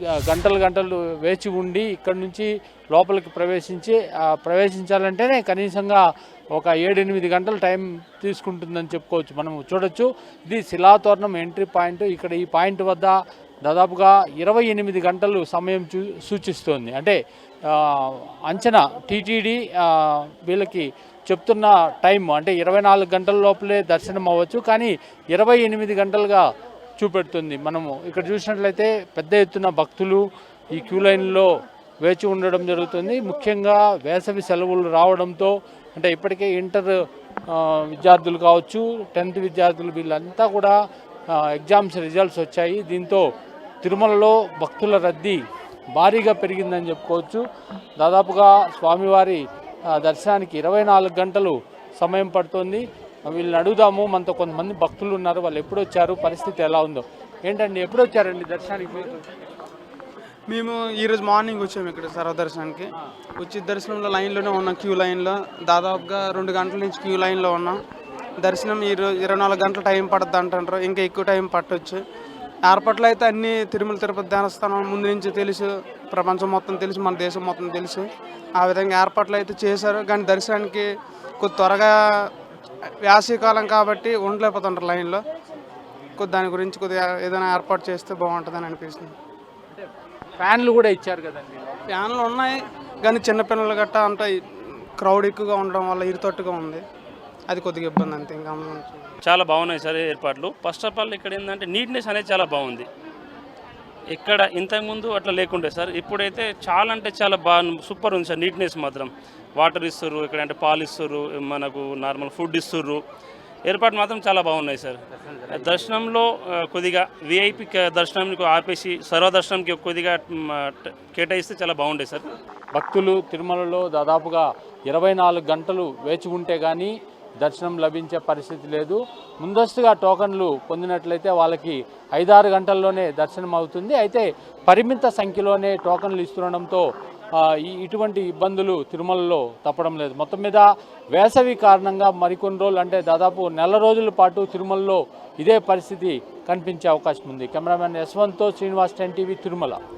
గంటలు గంటలు వేచి ఉండి ఇక్కడ నుంచి లోపలికి ప్రవేశించాలంటేనే కనీసంగా ఒక 7-8 గంటల టైం తీసుకుంటుందని చెప్పుకోవచ్చు. మనం చూడొచ్చు, ఇది శిలాతోరణం ఎంట్రీ పాయింట్. ఇక్కడ ఈ పాయింట్ వద్ద దాదాపుగా 28 గంటలు సమయం సూచిస్తోంది. అంటే అంచనా టీటీడీ వీళ్ళకి చెప్తున్న టైం అంటే 24 గంటల లోపలే దర్శనం అవ్వచ్చు, కానీ 28 గంటలుగా చూపెడుతుంది. మనము ఇక్కడ చూసినట్లయితే పెద్ద ఎత్తున భక్తులు ఈ క్యూ లైన్లో వేచి ఉండడం జరుగుతుంది. ముఖ్యంగా వేసవి సెలవులు రావడంతో అంటే ఇప్పటికే ఇంటర్ విద్యార్థులు కావచ్చు, 10th విద్యార్థులు వీళ్ళంతా కూడా ఎగ్జామ్స్ రిజల్ట్స్ వచ్చాయి. దీంతో తిరుమలలో భక్తుల రద్దీ భారీగా పెరిగిందని చెప్పుకోవచ్చు. దాదాపుగా స్వామివారి దర్శనానికి 24 గంటలు సమయం పడుతుంది. వీళ్ళని అడుగుదాము, మనతో కొంతమంది భక్తులు ఉన్నారు, వాళ్ళు ఎప్పుడు వచ్చారు, పరిస్థితి ఎలా ఉందో. ఏంటండి, ఎప్పుడు వచ్చారండి దర్శనానికి? మేము ఈరోజు మార్నింగ్ వచ్చాము ఇక్కడ సర్వదర్శనానికి. వచ్చి దర్శనంలో లైన్లోనే ఉన్నాం, క్యూ లైన్లో. దాదాపుగా 2 గంటల నుంచి క్యూ లైన్లో ఉన్నాం. దర్శనం ఈరోజు 24 గంటల టైం పడుతుంది అంటారు, ఇంకా ఎక్కువ టైం పట్టవచ్చు. ఏర్పాట్లు అయితే అన్నీ తిరుమల తిరుపతి దేవస్థానం ముందు నుంచి తెలుసు, ప్రపంచం మొత్తం తెలుసు, మన దేశం మొత్తం తెలుసు. ఆ విధంగా ఏర్పాట్లు అయితే చేశారు, కానీ దర్శనానికి కొద్ది త్వరగా వేసవికాలం కాబట్టి ఉండలేకపోతుంటారు లైన్లో. దాని గురించి కొద్దిగా ఏదైనా ఏర్పాటు చేస్తే బాగుంటుందని అనిపిస్తుంది. ఫ్యాన్లు కూడా ఇచ్చారు కదండి? ఫ్యాన్లు ఉన్నాయి, కానీ చిన్నపిల్లలు గట్టా అంతా క్రౌడ్ ఎక్కువగా ఉండడం వల్ల ఇరుతట్టుగా ఉంది. అది కొద్దిగా ఇబ్బంది అంతే. ఇంకా చాలా బాగున్నాయి సార్ ఏర్పాట్లు. ఫస్ట్ ఆఫ్ ఆల్ ఇక్కడ ఏంటంటే నీట్నెస్ అనేది చాలా బాగుంది. ఇక్కడ ఇంతకుముందు అట్లా లేకుండే సార్, ఇప్పుడైతే చాలా అంటే చాలా బాగా సూపర్ ఉంది సార్. నీట్నెస్ మాత్రం వాటర్ ఇస్తుర్రు, ఇక్కడ అంటే పాలు ఇస్తుర్రు, మనకు నార్మల్ ఫుడ్ ఇస్తుర్రు. ఏర్పాటు మాత్రం చాలా బాగున్నాయి సార్. దర్శనంలో కొద్దిగా విఐపి దర్శనానికి ఆపేసి సర్వదర్శనంకి కొద్దిగా కేటాయిస్తే చాలా బాగుండే సార్. భక్తులు తిరుమలలో దాదాపుగా 24 గంటలు వేచి ఉంటే కానీ దర్శనం లభించే పరిస్థితి లేదు. ముందస్తుగా టోకన్లు పొందినట్లయితే వాళ్ళకి 5-6 గంటల్లోనే దర్శనం అవుతుంది. అయితే పరిమిత సంఖ్యలోనే టోకన్లు ఇస్తుండడంతో ఇటువంటి ఇబ్బందులు తిరుమలలో తప్పడం లేదు. మొత్తం మీద వేసవి కారణంగా మరికొన్ని రోజులు అంటే దాదాపు నెల రోజుల పాటు తిరుమలలో ఇదే పరిస్థితి కనిపించే అవకాశం ఉంది. కెమెరామెన్ యశ్వంత్తో శ్రీనివాస్, 10 టీవీ, తిరుమల.